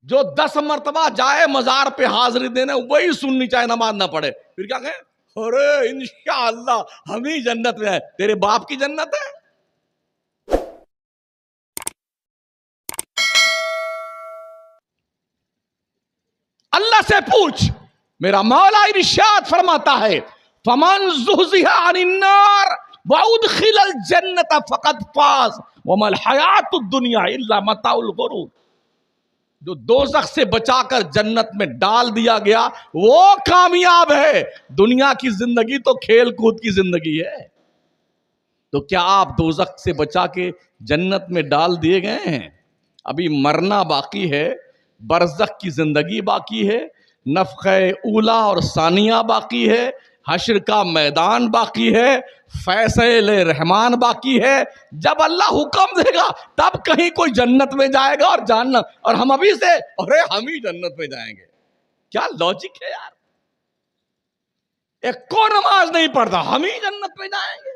جو 10 مرتبہ جائے مزار پہ حاضری دینے وہی سننی چاہے نماز نہ پڑھے، پھر کیا کہیں ارے انشاءاللہ ہم ہی جنت میں ہیں، تیرے باپ کی جنت ہے؟ اللہ سے پوچھ. میرا مولا ارشاد فرماتا ہے فمن زحزح عن النار وادخل الجنت فقد فاز وما الحیات الدنیا الا متاع الغرور. جو دوزخ سے بچا کر جنت میں ڈال دیا گیا وہ کامیاب ہے، دنیا کی زندگی تو کھیل کود کی زندگی ہے. تو کیا آپ دوزخ سے بچا کے جنت میں ڈال دیے گئے ہیں؟ ابھی مرنا باقی ہے، برزخ کی زندگی باقی ہے، نفخہ اولا اور ثانیہ باقی ہے، حشر کا میدان باقی ہے، فیصل رحمان باقی ہے. جب اللہ حکم دے گا تب کہیں کوئی جنت میں جائے گا اور جاننا، اور ہم ابھی سے ارے ہم ہی جنت میں جائیں گے. کیا لاجک ہے یار؟ ایک کو نماز نہیں پڑھتا ہم ہی جنت میں جائیں گے.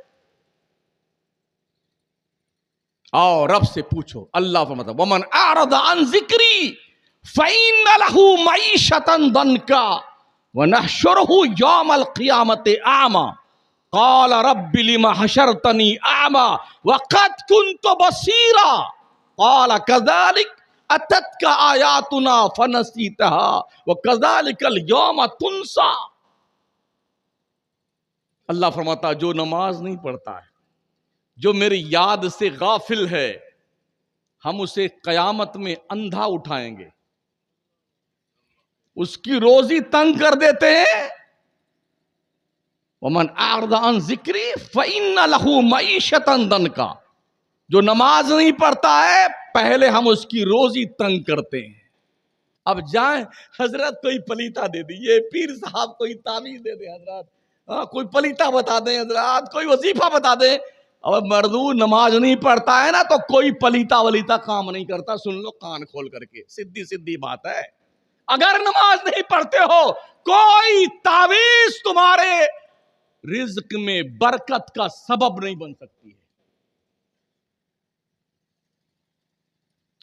اور رب سے پوچھو. اللہ فرماتا ومن اعرض عن ذکری فإن له معیشۃ ضنکا ونحشره یوم القیامة اعمی قال رب لم حشرتنی اعمی وقد كنت بصیرا قال كذلك اتتك آیاتنا فنسیتها وكذلك اليوم تنسى. اللہ فرماتا جو نماز نہیں پڑھتا ہے، جو میری یاد سے غافل ہے، ہم اسے قیامت میں اندھا اٹھائیں گے، اس کی روزی تنگ کر دیتے ہیں. ومن اعرض عن ذکری فإن له معیشۃ ضنکا. جو نماز نہیں پڑھتا ہے پہلے ہم اس کی روزی تنگ کرتے ہیں. اب جائیں حضرت کوئی پلیتا دے دیجیے، پیر صاحب کوئی تعویذ دے دیں حضرات، کوئی پلیتا بتا دیں حضرات، کوئی وظیفہ بتا دیں. اور مردو نماز نہیں پڑھتا ہے نا تو کوئی پلیتا ولیتا کام نہیں کرتا. سن لو کان کھول کر کے، سیدھی سیدھی بات ہے. اگر نماز نہیں پڑھتے ہو کوئی تعویذ تمہارے رزق میں برکت کا سبب نہیں بن سکتی ہے.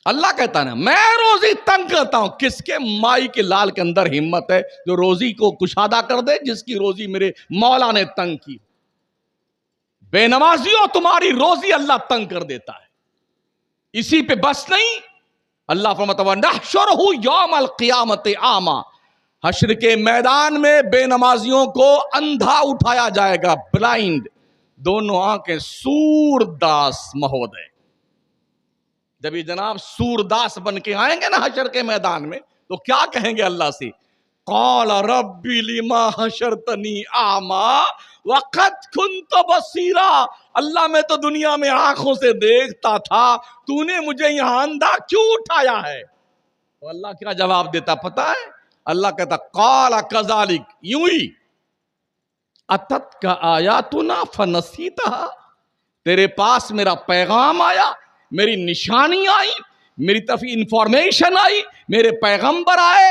اللہ کہتا ہے نا میں روزی تنگ کرتا ہوں. کس کے مائی کے لال کے اندر ہمت ہے جو روزی کو کشادہ کر دے جس کی روزی میرے مولا نے تنگ کی؟ بے نمازیوں تمہاری روزی اللہ تنگ کر دیتا ہے. اسی پہ بس نہیں، اللہ فرماتا ہے نحشرہ یوم القیامت اعمی. حشر کے میدان میں بے نمازیوں کو اندھا اٹھایا جائے گا، بلائنڈ، دونوں آنکھیں سورداس مہودے. جب یہ جناب سورداس بن کے آئیں گے نا حشر کے میدان میں تو کیا کہیں گے اللہ سے؟ قال رب لما حشرتنی اعمی وقد كنت بصیرا. اللہ میں تو دنیا میں آنکھوں سے دیکھتا تھا، تو نے مجھے یہاں اندھا کیوں اٹھایا ہے؟ تو اللہ کیا جواب دیتا پتہ ہے؟ اللہ کہتا قال كذلك، یوں ہی اتتک آیاتنا فنسیتها. تیرے پاس میرا پیغام آیا، میری نشانی آئی، میری طرف انفارمیشن آئی، میرے پیغمبر آئے،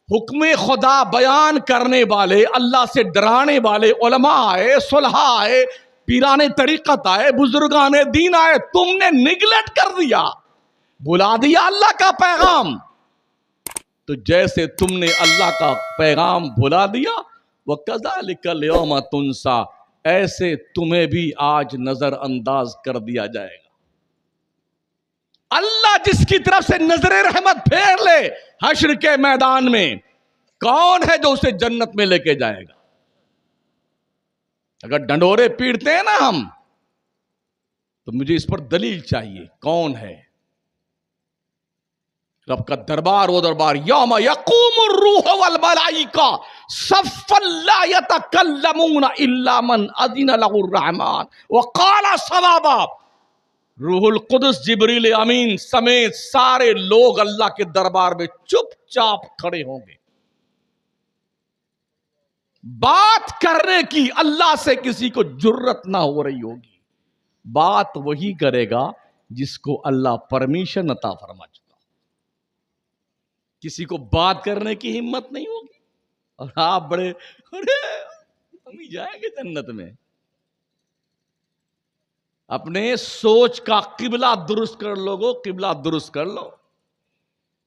حکم خدا بیان کرنے والے، اللہ سے ڈرانے والے علماء آئے، صلحاء آئے، پیران طریقت آئے، بزرگان دین آئے. تم نے نگلیکٹ کر دیا، بلا دیا اللہ کا پیغام. تو جیسے تم نے اللہ کا پیغام بھلا دیا وَكَذَلِكَ الْيَوْمَ تُنْسَى، ایسے تمہیں بھی آج نظر انداز کر دیا جائے گا. اللہ جس کی طرف سے نظر رحمت پھیر لے حشر کے میدان میں، کون ہے جو اسے جنت میں لے کے جائے گا؟ اگر ڈنڈورے پیٹتے ہیں نا ہم تو مجھے اس پر دلیل چاہیے. کون ہے؟ رب کا دربار، وہ دربار یوم یقوم الروح والملائکہ صفا لا یتکلمون الا من اذن له الرحمن وقال صوابا. روح القدس جبریل امین سمیت سارے لوگ اللہ کے دربار میں چپ چاپ کھڑے ہوں گے. بات کرنے کی اللہ سے کسی کو جرت نہ ہو رہی ہوگی. بات وہی کرے گا جس کو اللہ پرمیشن عطا فرما چکا. کسی کو بات کرنے کی ہمت نہیں ہوگی اور آپ بڑے ارے ہم ہی جائیں گے جنت میں. اپنے سوچ کا قبلہ درست کر لوگو، قبلہ درست کر لو.